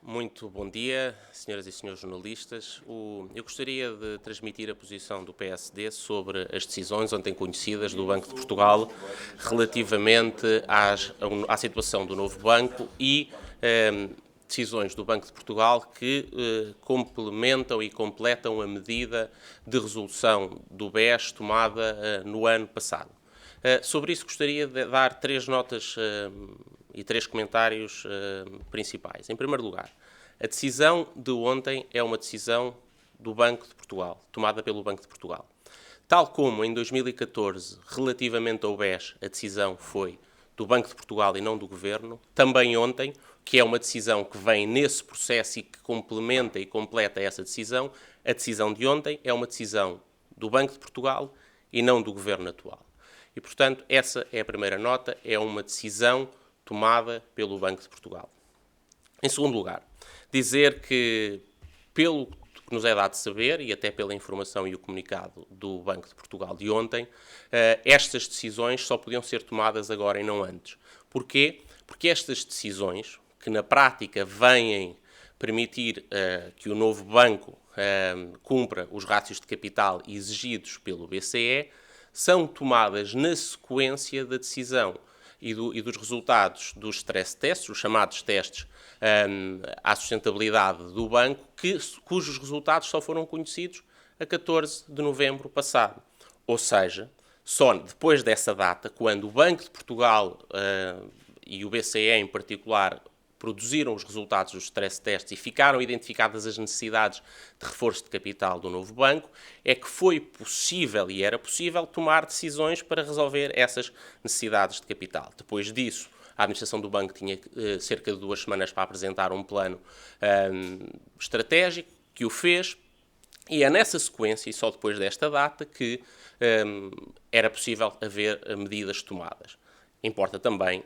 Muito bom dia, senhoras e senhores jornalistas. Eu gostaria de transmitir a posição do PSD sobre as decisões ontem conhecidas do Banco de Portugal relativamente à situação do novo banco e decisões do Banco de Portugal que complementam e completam a medida de resolução do BES tomada no ano passado. Sobre isso gostaria de dar três notas e três comentários principais. Em primeiro lugar, a decisão de ontem é uma decisão do Banco de Portugal, tomada pelo Banco de Portugal. Tal como em 2014, relativamente ao BES, a decisão foi do Banco de Portugal e não do Governo, também ontem, que é uma decisão que vem nesse processo e que complementa e completa essa decisão, a decisão de ontem é uma decisão do Banco de Portugal e não do Governo atual. E, portanto, essa é a primeira nota, é uma decisão tomada pelo Banco de Portugal. Em segundo lugar, dizer que, pelo que nos é dado saber, e até pela informação e o comunicado do Banco de Portugal de ontem, estas decisões só podiam ser tomadas agora e não antes. Porquê? Porque estas decisões, que na prática vêm permitir que o novo banco cumpra os rácios de capital exigidos pelo BCE, são tomadas na sequência da decisão e dos resultados dos stress tests, os chamados testes à sustentabilidade do banco, cujos resultados só foram conhecidos a 14 de novembro passado. Ou seja, só depois dessa data, quando o Banco de Portugal e o BCE em particular produziram os resultados dos stress tests e ficaram identificadas as necessidades de reforço de capital do novo banco, é que foi possível e era possível tomar decisões para resolver essas necessidades de capital. Depois disso, a administração do banco tinha cerca de 2 semanas para apresentar um plano estratégico, que o fez, e é nessa sequência, e só depois desta data, que era possível haver medidas tomadas. Importa também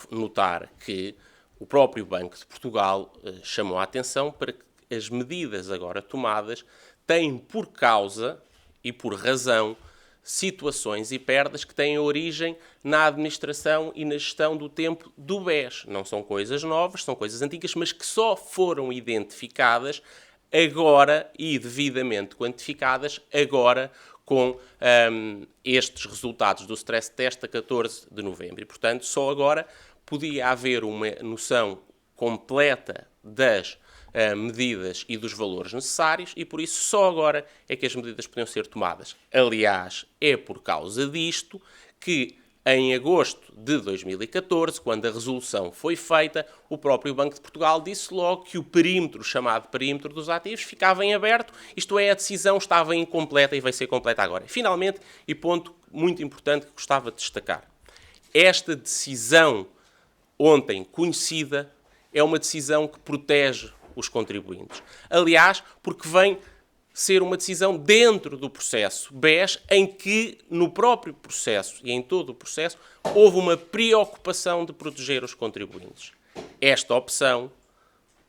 notar que o próprio Banco de Portugal chamou a atenção para que as medidas agora tomadas têm por causa e por razão situações e perdas que têm origem na administração e na gestão do tempo do BES. Não são coisas novas, são coisas antigas, mas que só foram identificadas agora e devidamente quantificadas agora com estes resultados do stress test a 14 de novembro. E, portanto, só agora podia haver uma noção completa das medidas e dos valores necessários e, por isso, só agora é que as medidas podiam ser tomadas. Aliás, é por causa disto que, em agosto de 2014, quando a resolução foi feita, o próprio Banco de Portugal disse logo que o perímetro, chamado perímetro dos ativos, ficava em aberto, isto é, a decisão estava incompleta e vai ser completa agora. Finalmente, e ponto muito importante que gostava de destacar, esta decisão ontem conhecida é uma decisão que protege os contribuintes. Aliás, porque vem ser uma decisão dentro do processo BES, em que no próprio processo e em todo o processo houve uma preocupação de proteger os contribuintes. Esta opção,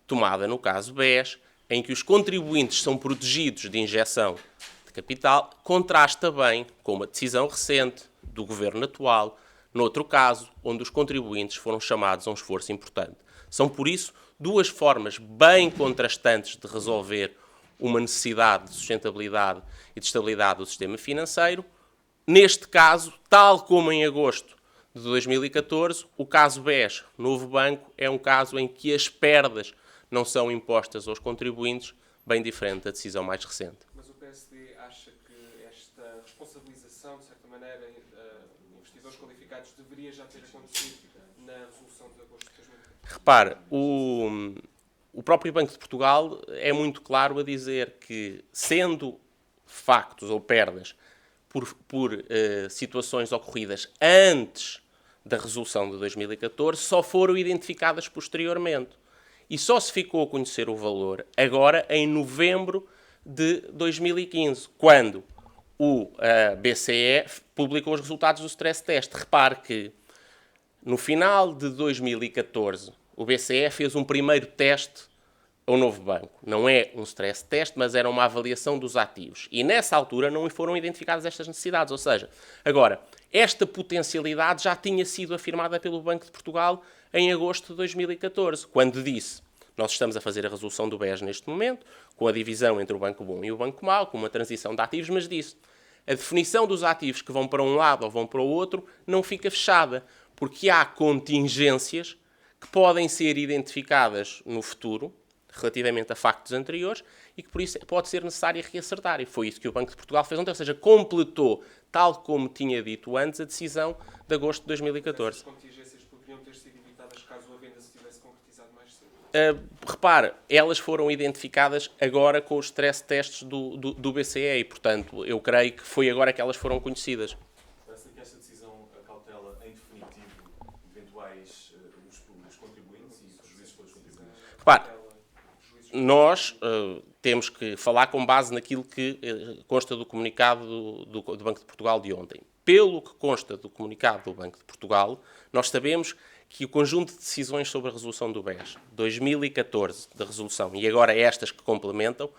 tomada no caso BES, em que os contribuintes são protegidos de injeção de capital, contrasta bem com uma decisão recente do governo atual, noutro caso, onde os contribuintes foram chamados a um esforço importante. São, por isso, duas formas bem contrastantes de resolver uma necessidade de sustentabilidade e de estabilidade do sistema financeiro. Neste caso, tal como em agosto de 2014, o caso BES, novo banco, é um caso em que as perdas não são impostas aos contribuintes, bem diferente da decisão mais recente. Mas o PSD acha que esta responsabilização, de certa maneira, investidores qualificados, deveria já ter acontecido na resolução de agosto de 2014? Repare, o próprio Banco de Portugal é muito claro a dizer que, sendo factos ou perdas por situações ocorridas antes da resolução de 2014, só foram identificadas posteriormente. E só se ficou a conhecer o valor agora em novembro de 2015, quando o BCE publicou os resultados do stress test. Repare que, no final de 2014, o BCE fez um primeiro teste ao novo banco. Não é um stress test, mas era uma avaliação dos ativos. E nessa altura não foram identificadas estas necessidades. Ou seja, agora, esta potencialidade já tinha sido afirmada pelo Banco de Portugal em agosto de 2014, quando disse: Nós estamos a fazer a resolução do BES neste momento, com a divisão entre o banco bom e o banco mau, com uma transição de ativos, mas disso. A definição dos ativos que vão para um lado ou vão para o outro não fica fechada, porque há contingências que podem ser identificadas no futuro, relativamente a factos anteriores, e que por isso pode ser necessário reacertar. E foi isso que o Banco de Portugal fez ontem, ou seja, completou, tal como tinha dito antes, a decisão de agosto de 2014. Essas contingências poderiam ter sido evitadas caso a venda se tivesse concretizado mais cedo? Repare, elas foram identificadas agora com os stress tests do BCE e, portanto, eu creio que foi agora que elas foram conhecidas. Parece que esta decisão acautela em definitivo eventuais os contribuintes e os juízes pelos contribuintes? Repare, nós temos que falar com base naquilo que consta do comunicado do Banco de Portugal de ontem. Pelo que consta do comunicado do Banco de Portugal, nós sabemos que o conjunto de decisões sobre a resolução do BES, 2014 de resolução, e agora estas que complementam,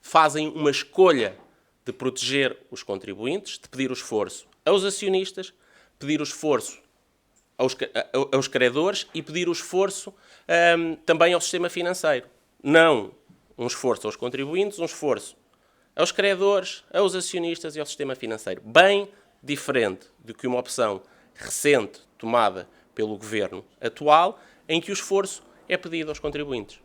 fazem uma escolha de proteger os contribuintes, de pedir o esforço aos acionistas, pedir o esforço aos credores e pedir o esforço também ao sistema financeiro. Não um esforço aos contribuintes, um esforço aos credores, aos acionistas e ao sistema financeiro. Bem diferente do que uma opção recente tomada pelo governo atual, em que o esforço é pedido aos contribuintes.